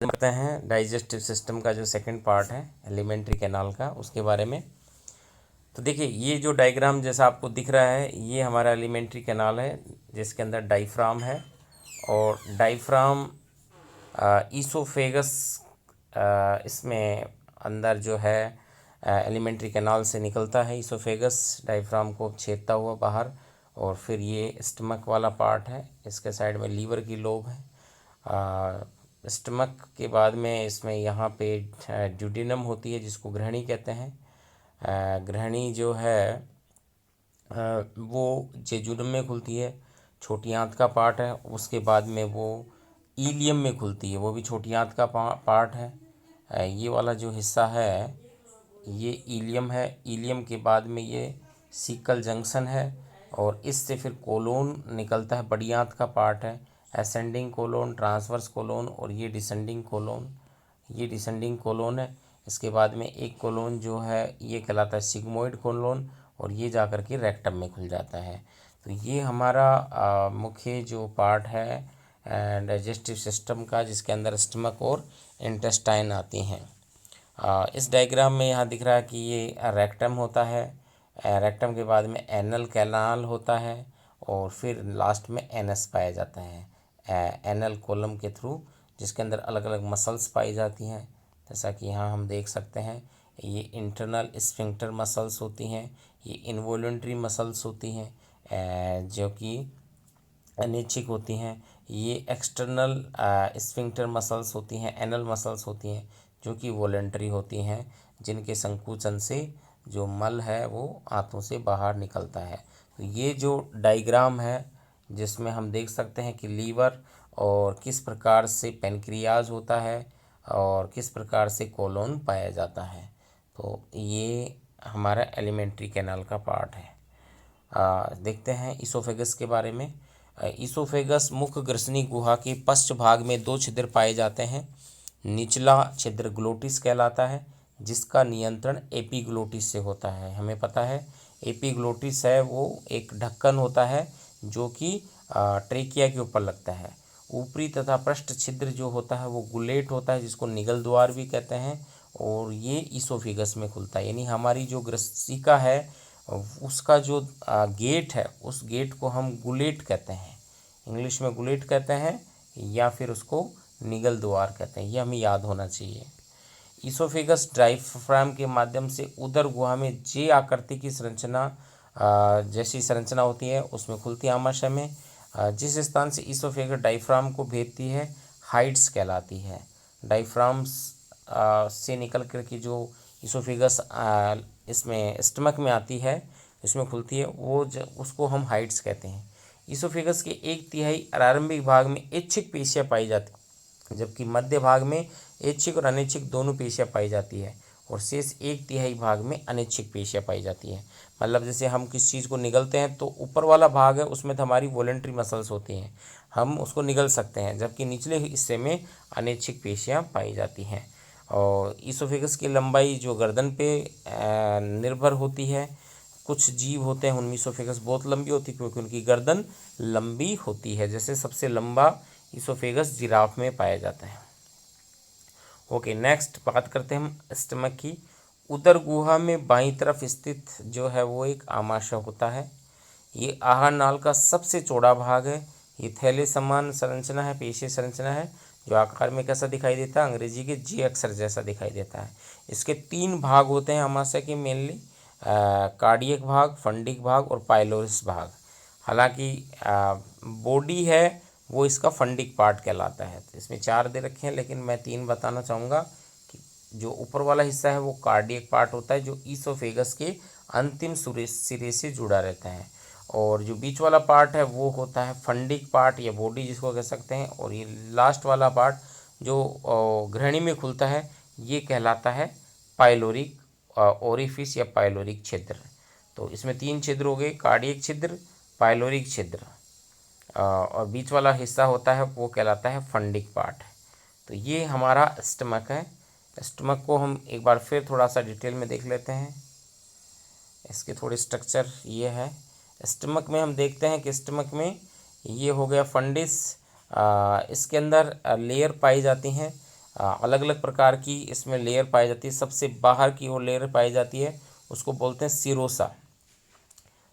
करते हैं digestive system का जो सेकंड पार्ट है एलिमेंट्री कैनाल का, उसके बारे में। तो देखिए, ये जो डायग्राम जैसा आपको दिख रहा है, ये हमारा एलिमेंट्री कैनाल है जिसके अंदर डायफ्राम है। और डायफ्राम ईसोफेगस इसमें अंदर जो है एलिमेंट्री कैनाल से निकलता है। ईसोफेगस डायफ्राम को छेदता हुआ बाहर, और फिर ये स्टमक वाला पार्ट है, इसके साइड में लीवर की लोब है। स्टमक के बाद में इसमें यहाँ पे ड्यूडिनम होती है जिसको ग्रहणी कहते हैं। ग्रहणी जो है वो जेजुनम में खुलती है, छोटी आंत का पार्ट है। उसके बाद में वो ईलियम में खुलती है, वो भी छोटी आंत का पार्ट है। ये वाला जो हिस्सा है ये ईलियम है। ईलियम के बाद में ये सीकल जंक्शन है, और इससे फिर कोलोन निकलता है, बड़ी आंत का पार्ट है। असेंडिंग कोलोन, ट्रांसवर्स कोलोन, और ये डिसेंडिंग कोलोन। ये डिसेंडिंग कोलोन है। इसके बाद में एक कोलोन जो है ये कहलाता है सिग्मोइड कोलोन, और ये जा कर के रेक्टम में खुल जाता है। तो ये हमारा मुख्य जो पार्ट है डाइजेस्टिव सिस्टम का, जिसके अंदर स्टमक और इंटेस्टाइन आती हैं। इस डायग्राम में यहाँ दिख रहा है कि ये रेक्टम होता है। रेक्टम के बाद में एनल कैनाल होता है, और फिर लास्ट में एनस पाया जाता है एनल कोलम के थ्रू, जिसके अंदर अलग अलग मसल्स पाई जाती हैं। जैसा कि यहाँ हम देख सकते हैं, ये इंटरनल स्फिंक्टर मसल्स होती हैं, ये इनवॉल्यूंटरी मसल्स होती हैं जो कि अनैच्छिक होती हैं। ये एक्सटर्नल स्फिंक्टर मसल्स होती हैं, एनल मसल्स होती हैं जो कि वॉलंटरी होती हैं, जिनके संकुचन से जो मल है वो आंतों से बाहर निकलता है। तो ये जो डायग्राम है जिसमें हम देख सकते हैं कि लीवर और किस प्रकार से पेनक्रियाज होता है और किस प्रकार से कोलोन पाया जाता है। तो ये हमारा एलिमेंट्री कैनाल का पार्ट है। देखते हैं ईसोफेगस के बारे में। ईसोफेगस मुख ग्रसनी गुहा के पश्च भाग में दो छिद्र पाए जाते हैं। निचला छिद्र ग्लोटिस कहलाता है, जिसका नियंत्रण एपीग्लोटिस से होता है। हमें पता है एपीग्लोटिस है वो एक ढक्कन होता है जो कि ट्रेकिया के ऊपर लगता है। ऊपरी तथा पृष्ठ छिद्र जो होता है वो गुलेट होता है, जिसको निगल द्वार भी कहते हैं, और ये ईसोफेगस में खुलता है। यानी हमारी जो ग्रसिका है उसका जो गेट है, उस गेट को हम गुलेट कहते हैं, इंग्लिश में गुलेट कहते हैं, या फिर उसको निगल द्वार कहते हैं। ये हमें याद होना चाहिए। ईसोफेगस डायफ्राम के माध्यम से उदर गुहा में जे आकृति की संरचना जैसी संरचना होती है उसमें खुलती है आमाशय में। जिस स्थान से ईसोफेगस डायफ्राम को भेदती है हाइट्स कहलाती है। डायफ्राम्स से निकल कर के जो ईसोफेगस इसमें स्टमक में आती है, इसमें खुलती है, वो उसको हम हाइट्स कहते हैं। ईसोफेगस के एक तिहाई आरंभिक भाग में ऐच्छिक पेशियाँ पाई जाती, जबकि मध्य भाग में ऐच्छिक और अनैच्छिक दोनों पेशियाँ पाई जाती है, और शेष एक तिहाई भाग में अनैच्छिक पेशियाँ पाई जाती है। मतलब जैसे हम किस चीज़ को निगलते हैं तो ऊपर वाला भाग है उसमें तो हमारी वॉलेंट्री मसल्स होती हैं, हम उसको निगल सकते हैं, जबकि निचले हिस्से में अनैच्छिक पेशियाँ पाई जाती हैं। और ईसोफेगस की लंबाई जो गर्दन पे निर्भर होती है। कुछ जीव होते हैं उनमें ईसोफेगस बहुत लंबी होती है क्योंकि उनकी गर्दन लंबी होती है। जैसे सबसे लंबा ईसोफेगस जिराफ में पाया जाता है। ओके, नेक्स्ट बात करते हैं हम स्टमक की। उदर गुहा में बाईं तरफ स्थित जो है वो एक आमाशय होता है। ये आहार नाल का सबसे चौड़ा भाग है। ये थैले समान संरचना है, पेशीय संरचना है, जो आकार में कैसा दिखाई देता है, अंग्रेजी के जे अक्षर जैसा दिखाई देता है। इसके तीन भाग होते हैं आमाशय के मेनली, कार्डियक भाग, फंडिक भाग और पाइलोरिस भाग। हालांकि बॉडी है वो इसका फंडिक पार्ट कहलाता है। तो इसमें चार दे रखे हैं, लेकिन मैं तीन बताना चाहूँगा कि जो ऊपर वाला हिस्सा है वो कार्डियक पार्ट होता है, जो ईसोफेगस के अंतिम सिरे से जुड़ा रहता है, और जो बीच वाला पार्ट है वो होता है फंडिक पार्ट या बॉडी जिसको कह सकते हैं, और ये लास्ट वाला पार्ट जो ग्रहणी में खुलता है ये कहलाता है पाइलोरिक ओरिफिस या पाइलोरिक छिद्र। तो इसमें तीन छिद्र हो गए, कार्डियक छिद्र, पाइलोरिक छिद्र, और बीच वाला हिस्सा होता है वो कहलाता है फंडिक पार्ट। तो ये हमारा स्टमक है। स्टमक को हम एक बार फिर थोड़ा सा डिटेल में देख लेते हैं। इसके थोड़े स्ट्रक्चर ये है। स्टमक में हम देखते हैं कि स्टमक में ये हो गया फंडिस, इसके अंदर लेयर पाई जाती हैं अलग अलग प्रकार की इसमें लेयर पाई जाती है। सबसे बाहर की ओर लेयर पाई जाती है, उसको बोलते हैं सिरोसा।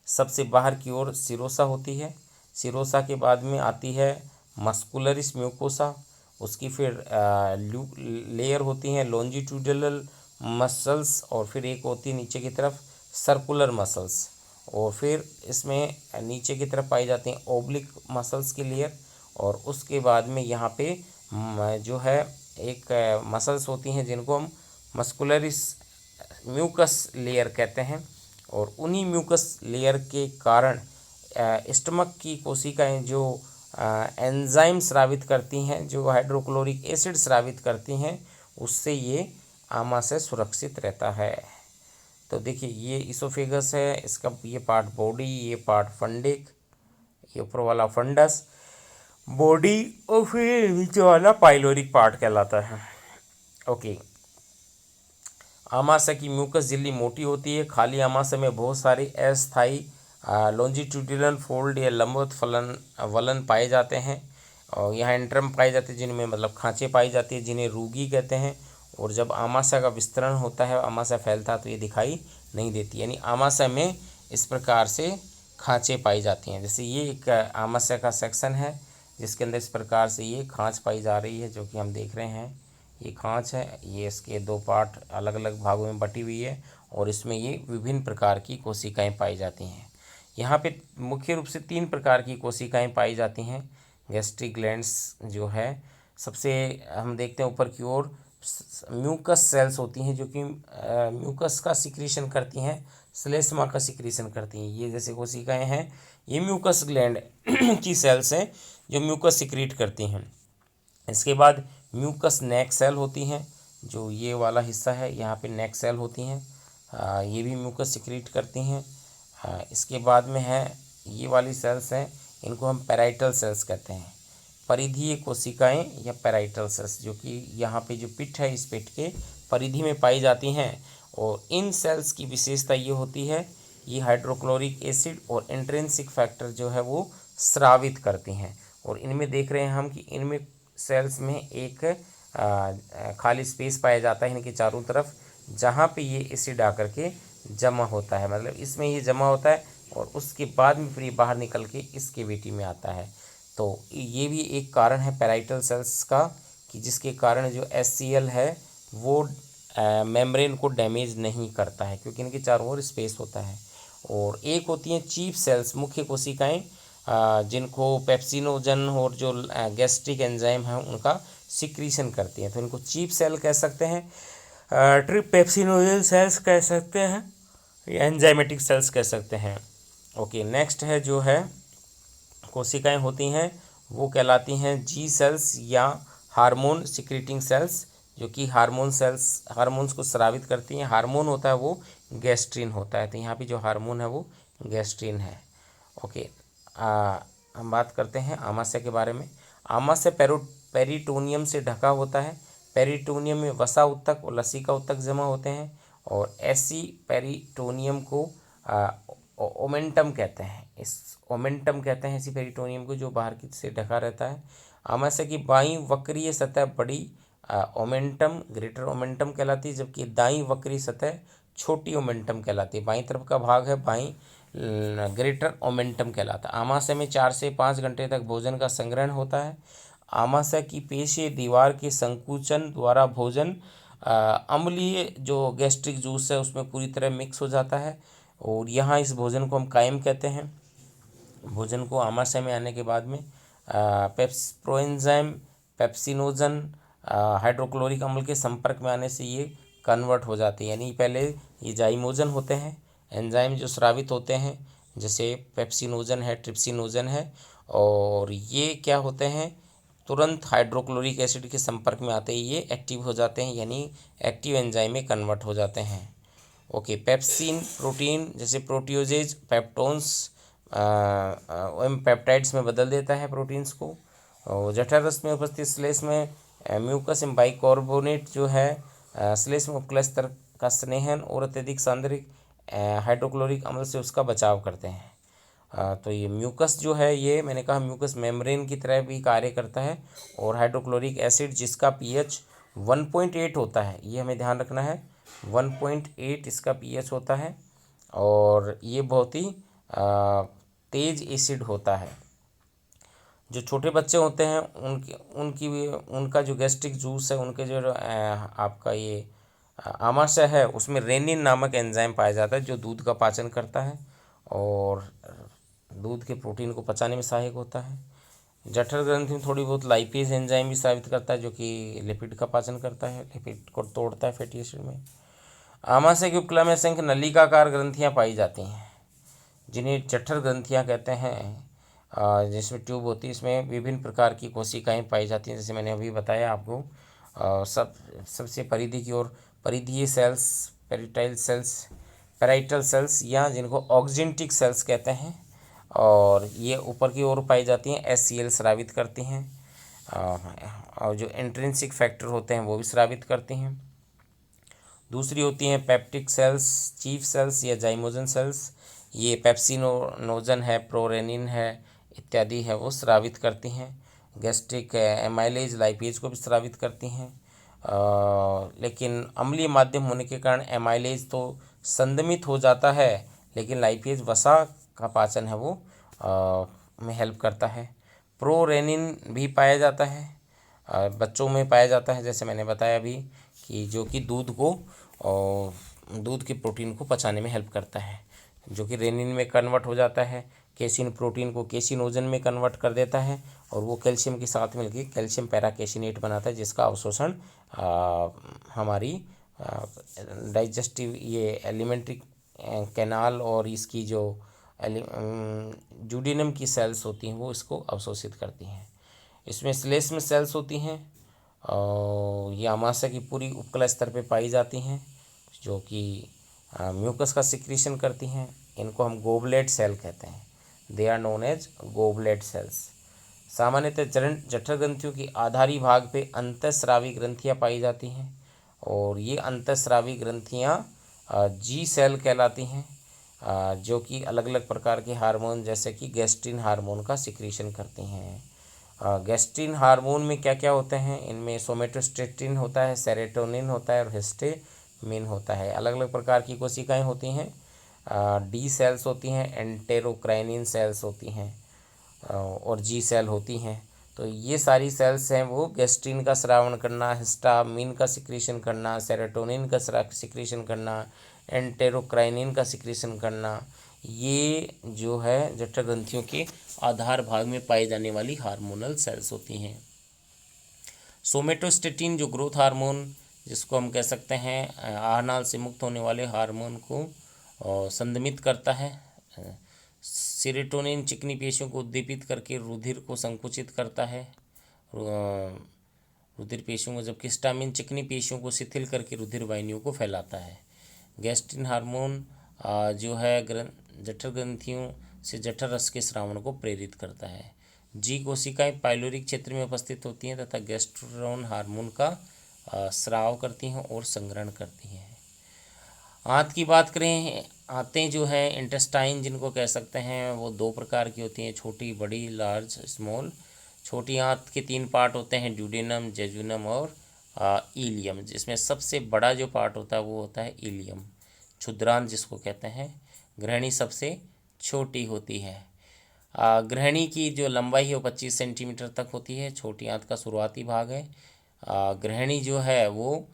सबसे बाहर की ओर सिरोसा होती है। सिरोसा के बाद में आती है मस्कुलरिस म्यूकोसा। उसकी फिर लेयर होती हैं लॉन्जिट्यूडिनल मसल्स, और फिर एक होती है नीचे की तरफ सर्कुलर मसल्स, और फिर इसमें नीचे की तरफ पाई जाती हैं ओब्लिक मसल्स की लेयर। और उसके बाद में यहाँ पे जो है एक मसल्स होती हैं जिनको हम मस्कुलरिस म्यूकस लेयर कहते हैं। और उन्हीं म्यूकस लेयर के कारण स्टमक की कोशिकाएं जो एंजाइम स्रावित करती हैं, जो हाइड्रोक्लोरिक एसिड स्रावित करती हैं, उससे ये आमाशय सुरक्षित रहता है। तो देखिए ये इसोफेगस है, इसका ये पार्ट बॉडी, ये पार्ट फंडिक, ये ऊपर वाला फंडस बॉडी, और फिर नीचे वाला पाइलोरिक पार्ट कहलाता है। ओके, आमाशय की म्यूकस झिल्ली मोटी होती है। खाली आमाशय में बहुत सारे अस्थायी लॉन्जिट्यूडिनल फोल्ड या लंबवत फलन वलन पाए जाते हैं, और यहाँ एंट्रम पाए जाते हैं जिनमें मतलब खांचे पाई जाती है, जिन्हें रूगी कहते हैं। और जब आमाशय का विस्तरण होता है, आमाशय फैलता है, तो ये दिखाई नहीं देती, यानी आमाशय में इस प्रकार से खांचे पाई जाती हैं। जैसे ये एक आमाशय का सेक्शन है जिसके अंदर इस प्रकार से ये खांच पाई जा रही है, जो कि हम देख रहे हैं। ये खांच है, ये इसके दो पार्ट अलग अलग भागों में बटी हुई है, और इसमें ये विभिन्न प्रकार की कोशिकाएं पाई जाती हैं। यहाँ पे मुख्य रूप से 3 प्रकार की कोशिकाएं पाई जाती हैं। गैस्ट्रिक ग्लैंड्स जो है, सबसे हम देखते हैं ऊपर की ओर म्यूकस सेल्स होती हैं, जो कि म्यूकस का सिक्रीशन करती हैं, श्लेष्मा का सिक्रीशन करती हैं। ये जैसे कोशिकाएं हैं, ये म्यूकस ग्लैंड की सेल्स हैं जो म्यूकस सिक्रीट करती हैं। इसके बाद म्यूकस नेक सेल होती हैं, जो ये वाला हिस्सा है, यहाँ पे नेक सेल होती हैं, ये भी म्यूकस सिक्रीट करती हैं। इसके बाद में है ये वाली सेल्स हैं, इनको हम पैराइटल सेल्स कहते हैं। परिधीय कोशिकाएं या पैराइटल सेल्स, जो कि यहाँ पे जो पिट है, इस पिट के परिधि में पाई जाती हैं। और इन सेल्स की विशेषता ये होती है, ये हाइड्रोक्लोरिक एसिड और इंट्रिंसिक फैक्टर जो है वो स्रावित करती हैं। और इनमें देख रहे हैं हम कि इनमें सेल्स में एक खाली स्पेस पाया जाता है इनके चारों तरफ, जहाँ पे ये एसिड आकर के जमा होता है, मतलब इसमें ये जमा होता है, और उसके बाद में फिर ये बाहर निकल के इस कैविटी में आता है। तो ये भी एक कारण है पैराइटल सेल्स का, कि जिसके कारण जो HCl है वो मेम्ब्रेन को डैमेज नहीं करता है, क्योंकि इनके चारों ओर स्पेस होता है। और एक होती हैं चीफ सेल्स, मुख्य कोशिकाएं, जिनको पेप्सिनोजन और जो गैस्ट्रिक एंजाइम है उनका सिक्रीशन करती हैं, तो इनको चीफ सेल कह सकते हैं, ट्रिपेप्सिनोजन सेल्स कह सकते हैं, या एंजाइमेटिक सेल्स कह सकते हैं। ओके, नेक्स्ट है जो है कोशिकाएं होती हैं वो कहलाती हैं जी सेल्स या हार्मोन सिक्रीटिंग सेल्स, जो कि हार्मोन सेल्स हार्मोन्स को स्रावित करती हैं। हार्मोन होता है वो गैस्ट्रिन होता है, तो यहाँ पे जो हार्मोन है वो गैस्ट्रिन है। ओके, हम बात करते हैं आमाशय के बारे में। आमाशय पेरिटोनियम से ढका होता है। पेरिटोनियम में वसा उत्तक और लसिका उत्तक जमा होते हैं, और ऐसी पेरिटोनियम को ओमेंटम कहते हैं। इस ओमेंटम कहते हैं इसी पेरिटोनियम को, जो बाहर की से ढका रहता है। आमाशय की बाईं वक्रीय सतह बड़ी ओमेंटम ग्रेटर ओमेंटम कहलाती है, जबकि दाईं वक्रीय सतह छोटी ओमेंटम कहलाती है। बाईं तरफ का भाग है बाईं ग्रेटर ओमेंटम कहलाता है। आमाशय में 4 से 5 घंटे तक भोजन का संग्रहण होता है। आमाशय की पेशीय दीवार के संकुचन द्वारा भोजन अम्लीय जो गैस्ट्रिक जूस है उसमें पूरी तरह मिक्स हो जाता है, और यहाँ इस भोजन को हम कायम कहते हैं। भोजन को आमाशय में आने के बाद में प्रोएंजाइम पेप्सिनोजन हाइड्रोक्लोरिक अम्ल के संपर्क में आने से ये कन्वर्ट हो जाते हैं, यानी पहले ये जाइमोजन होते हैं, एंजाइम जो स्रावित होते हैं, जैसे पेप्सिनोजन है, ट्रिप्सिनोजन है, और ये क्या होते हैं, तुरंत हाइड्रोक्लोरिक एसिड के संपर्क में आते ही ये एक्टिव हो जाते हैं, यानी एक्टिव एंजाइम में कन्वर्ट हो जाते हैं। ओके, पेप्सिन प्रोटीन जैसे प्रोटियोजेज पेप्टोन्स पेप्टाइड्स में बदल देता है प्रोटीन्स को। और जठररस में उपस्थित श्लेष में म्यूकस एवं बाइकार्बोनेट जो है श्लेष में उपकल स्तर का स्नेहन और अत्यधिक सांद्रिक हाइड्रोक्लोरिक अम्ल से उसका बचाव करते हैं। तो ये म्यूकस जो है, ये मैंने कहा म्यूकस मेम्ब्रेन की तरह भी कार्य करता है, और हाइड्रोक्लोरिक एसिड जिसका pH 1.8 होता है, ये हमें ध्यान रखना है। 1.8 इसका पीएच होता है और ये बहुत ही तेज एसिड होता है। जो छोटे बच्चे होते हैं उनका जो गैस्ट्रिक जूस है, उनके जो आपका ये आमाशय है, उसमें रेनिन नामक एंजाइम पाया जाता है जो दूध का पाचन करता है और दूध के प्रोटीन को पचाने में सहायक होता है। जठर ग्रंथि में थोड़ी बहुत लाइपेज एंजाइम भी साबित करता है जो कि लिपिड का पाचन करता है, लिपिड को तोड़ता है फैटी एसिड में। आमाशय की उपकला में असंख्य नलिकाकार ग्रंथियाँ पाई जाती हैं जिन्हें जठर ग्रंथियाँ कहते हैं, जिसमें ट्यूब होती है, इसमें विभिन्न प्रकार की कोशिकाएं पाई जाती हैं, जैसे मैंने अभी बताया आपको। सबसे परिधि की ओर परिधीय सेल्स, पेराइटल सेल्स या जिनको ऑक्जेंटिक सेल्स कहते हैं, और ये ऊपर की ओर पाई जाती हैं, HCl स्रावित करती हैं, और जो इंट्रिंसिक फैक्टर होते हैं वो भी स्रावित करती हैं। दूसरी होती हैं पेप्टिक सेल्स, चीफ सेल्स या जाइमोजन सेल्स, ये पेप्सिनोजन है, प्रोरेनिन है इत्यादि है वो स्रावित करती हैं। गैस्ट्रिक एमाइलेज लाइपेज को भी स्रावित करती हैं, लेकिन अम्लीय माध्यम होने के कारण एमाइलेज तो संदमित हो जाता है, लेकिन लाइपेज वसा का पाचन है वो में हेल्प करता है। प्रोरेनिन भी पाया जाता है, बच्चों में पाया जाता है, जैसे मैंने बताया अभी कि जो कि दूध के प्रोटीन को पचाने में हेल्प करता है, जो कि रेनिन में कन्वर्ट हो जाता है, केसिन प्रोटीन को केसिनोजन में कन्वर्ट कर देता है और वो कैल्शियम के साथ मिलकर कैल्शियम पैराकेसिनेट बनाता है, जिसका अवशोषण हमारी डाइजेस्टिव ये एलिमेंट्री कैनाल और इसकी जो जूडिनम की सेल्स होती हैं वो इसको अवशोषित करती हैं। इसमें श्लेष्म सेल्स होती हैं और ये आमाशय की पूरी उपकला स्तर पे पाई जाती हैं, जो कि म्यूकस का सिक्रीशन करती हैं। इनको हम गोबलेट सेल कहते हैं, they are known as goblet cells. सामान्यतः जठर ग्रंथियों की आधारी भाग पे अंतःस्रावी ग्रंथियाँ पाई जाती हैं और ये अंतःस्रावी ग्रंथियाँ जी सेल कहलाती हैं, जो कि अलग अलग प्रकार के हार्मोन जैसे कि गैस्ट्रिन हार्मोन का सिक्रीशन करती हैं। गैस्ट्रिन हार्मोन में क्या क्या होते हैं, इनमें सोमेटोस्टेटिन होता है, सेरोटोनिन होता है और हिस्टामिन होता है। अलग अलग प्रकार की कोशिकाएं होती हैं, डी सेल्स होती हैं, एंटेरोक्राइनिन सेल्स होती हैं और जी सेल होती हैं। तो ये सारी सेल्स हैं वो गैस्ट्रिन का स्रावण करना, हिस्टामिन का सिक्रीशन करना, सेरोटोनिन का सिक्रीशन करना, एंटेरोक्राइनिन का सिक्रीशन करना, ये जो है जठर ग्रंथियों के आधार भाग में पाई जाने वाली हार्मोनल सेल्स होती हैं। सोमेटोस्टेटिन जो ग्रोथ हार्मोन, जिसको हम कह सकते हैं आहारनाल से मुक्त होने वाले हार्मोन को संदमित करता है। सेरोटोनिन चिकनी पेशियों को उद्दीपित करके रुधिर को संकुचित करता है, रुधिर पेशियों को, जबकि हिस्टामिन चिकनी पेशियों को शिथिल करके रुधिर वाहिनियों को फैलाता है। गैस्ट्रिन हार्मोन जो है जठर ग्रंथियों से जठर रस के स्रावण को प्रेरित करता है। जी कोशिकाएं पाइलोरिक क्षेत्र में उपस्थित होती हैं तथा गैस्ट्रोन हार्मोन का स्राव करती हैं और संग्रहण करती हैं। आंत की बात करें, आंतें जो है इंटेस्टाइन जिनको कह सकते हैं वो दो प्रकार की होती हैं, छोटी बड़ी, लार्ज स्मॉल। छोटी आंत के 3 पार्ट होते हैं, ड्यूडेनम, जेजुनम और इलियम, जिसमें सबसे बड़ा जो पार्ट होता है वो होता है इलियम, क्षुद्रांत जिसको कहते हैं। ग्रहणी सबसे छोटी होती है। ग्रहणी की जो लंबाई है वो 25 सेंटीमीटर तक होती है, छोटी आंत का शुरुआती भाग है। ग्रहणी जो है वो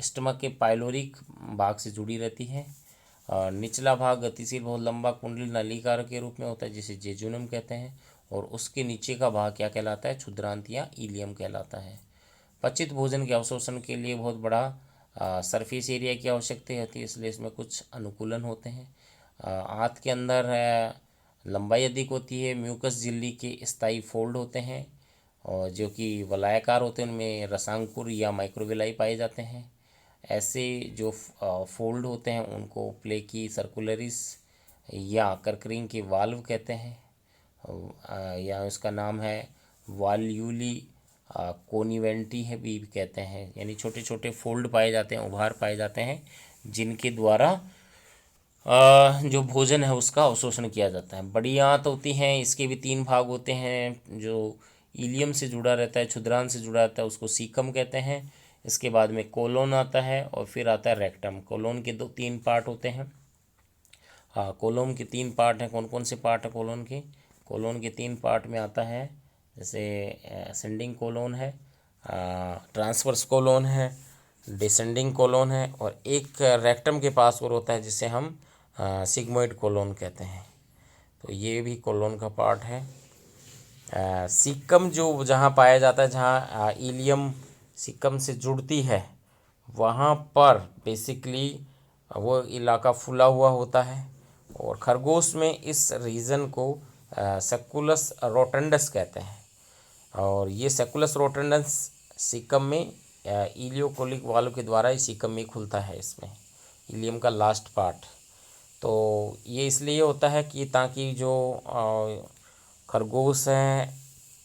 स्टमक के पाइलोरिक भाग से जुड़ी रहती है। निचला भाग गतिशील बहुत लंबा कुंडली नलिका के रूप में होता है, जिसे जेजुनम कहते हैं, और उसके नीचे का भाग क्या कहलाता है, क्षुद्रांत या इलियम कहलाता है। पचित भोजन के अवशोषण के लिए बहुत बड़ा सरफेस एरिया की आवश्यकता होती है, इसलिए इसमें कुछ अनुकूलन होते हैं। आंत के अंदर लंबाई अधिक होती है, म्यूकस झिल्ली के स्थायी फोल्ड होते हैं और जो कि वलयाकार होते हैं, उनमें रसांकुर या माइक्रोविलाई पाए जाते हैं। ऐसे जो फोल्ड होते हैं उनको प्लेकी सर्कुलरिस या कर्करिंग के वाल्व कहते हैं, या उसका नाम है वाल्यूली कोनिवेंटी है भी कहते हैं। यानी छोटे छोटे फोल्ड पाए जाते हैं, उभार पाए जाते हैं, जिनके द्वारा जो भोजन है उसका अवशोषण किया जाता है। बड़ी आंत होती हैं, इसके भी 3 भाग होते हैं, जो इलियम से जुड़ा रहता है, क्षुद्रांत से जुड़ा रहता है, उसको सीकम कहते हैं। इसके बाद में कोलोन आता है और फिर आता है रेक्टम। कोलोन के 3 पार्ट होते हैं। हाँ, कोलोन के 3 पार्ट हैं। कौन कौन से पार्ट है कोलोन के? कोलोन के 3 पार्ट में आता है, जैसे असेंडिंग कोलोन है, ट्रांसवर्स कोलोन है, डिसेंडिंग कोलोन है, और एक रेक्टम के पास और होता है जिसे हम सिग्मोइड कोलोन कहते हैं। तो ये भी कोलोन का पार्ट है। सीकम जो जहाँ पाया जाता है, जहाँ इलियम सीकम से जुड़ती है, वहाँ पर बेसिकली वो इलाका फूला हुआ होता है। और खरगोश में इस रीजन को सेकुलस रोटंडस कहते हैं। और ये सेकुलस रोटंडस सीकम में इलियोकोलिक वाल्व के द्वारा इस सीकम में खुलता है, इसमें इलियम का लास्ट पार्ट। तो ये इसलिए होता है कि ताकि जो खरगोश हैं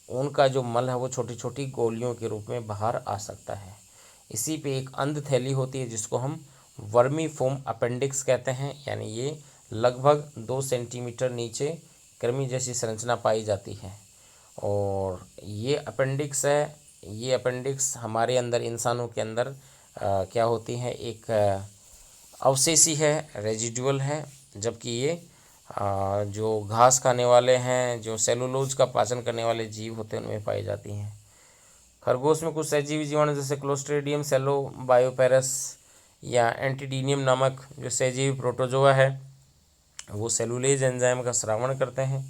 उनका जो मल है वो छोटी छोटी गोलियों के रूप में बाहर आ सकता है। इसी पे एक अंध थैली होती है जिसको हम वर्मीफोम अपेंडिक्स कहते हैं, यानी ये लगभग 2 सेंटीमीटर नीचे कृमि जैसी संरचना पाई जाती है। और ये अपेंडिक्स है, ये अपेंडिक्स हमारे अंदर, इंसानों के अंदर क्या होती है, एक अवशेषी है, रेजिडुअल है। जबकि ये जो घास खाने वाले हैं, जो सेलुलोज का पाचन करने वाले जीव होते हैं, उनमें पाई जाती हैं। खरगोश में कुछ सहजीवी जीवाणु जैसे क्लोस्ट्रीडियम सेलोबायोपेरस या एंटीडीनियम नामक जो सहजीवी प्रोटोजोआ है, वो सेलुलेज एंजाइम का स्रावण करते हैं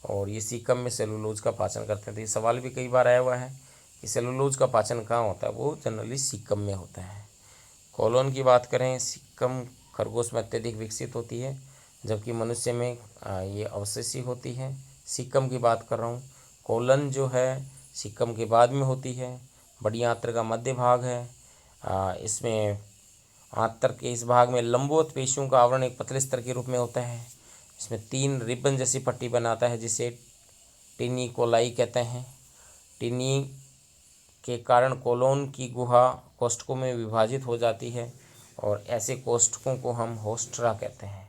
और ये सीकम में सेलुलोज का पाचन करते हैं। तो ये सवाल भी कई बार आया हुआ है कि सेलुलोज का पाचन कहाँ होता है? वो जनरली सीकम में होता है। कोलोन की बात करें, सीकम खरगोश में अत्यधिक विकसित होती है, जबकि मनुष्य में ये अवशेषी होती है। सीकम की बात कर रहा हूँ। कोलन जो है सीकम के बाद में होती है। बड़ी आंत्र का मध्य भाग है। इसमें आंत्र के इस भाग में लंबवत पेशियों का आवरण एक पतले स्तर के रूप में होता है। इसमें 3 रिबन जैसी पट्टी बनाता है जिसे टिनिकोलाई कहते हैं। टिनी के कारण कोलोन की गुहा कोष्ठकों में विभाजित हो जाती है और ऐसे कोष्ठकों को हम होस्ट्रा कहते हैं।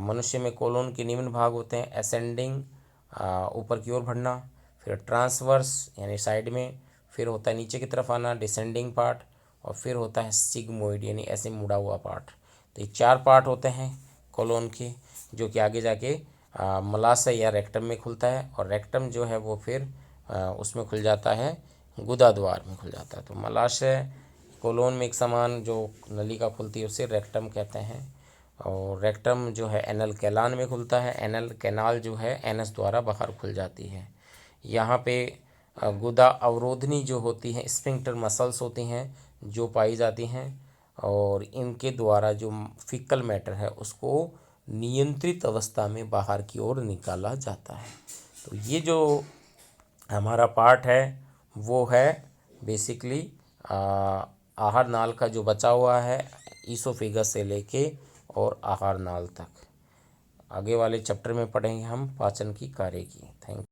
मनुष्य में कोलोन के निम्न भाग होते हैं, असेंडिंग ऊपर की ओर बढ़ना, फिर ट्रांसवर्स यानी साइड में, फिर होता है नीचे की तरफ आना डिसेंडिंग पार्ट, और फिर होता है सिग्मोइड यानी ऐसे मुड़ा हुआ पार्ट। तो ये 4 पार्ट होते हैं कोलोन के, जो कि आगे जाके मलाशय या रेक्टम में खुलता है, और रेक्टम जो है वो फिर उसमें खुल जाता है, गुदा द्वार में खुल जाता है। तो मलाशय कोलोन में एक समान जो नलिका खुलती है उसे रेक्टम कहते हैं। और रेक्टम जो है एनल कैलान में खुलता है। एनल कैनाल जो है एनस द्वारा बाहर खुल जाती है। यहाँ पे गुदा अवरोधनी जो होती हैं, स्फिंक्टर मसल्स होती हैं जो पाई जाती हैं, और इनके द्वारा जो फीकल मैटर है उसको नियंत्रित अवस्था में बाहर की ओर निकाला जाता है। तो ये जो हमारा पार्ट है वो है बेसिकली आहार नाल का जो बचा हुआ है, ईसोफेगस से लेके और आहार नाल तक। आगे वाले चैप्टर में पढ़ेंगे हम पाचन की कार्य की। थैंक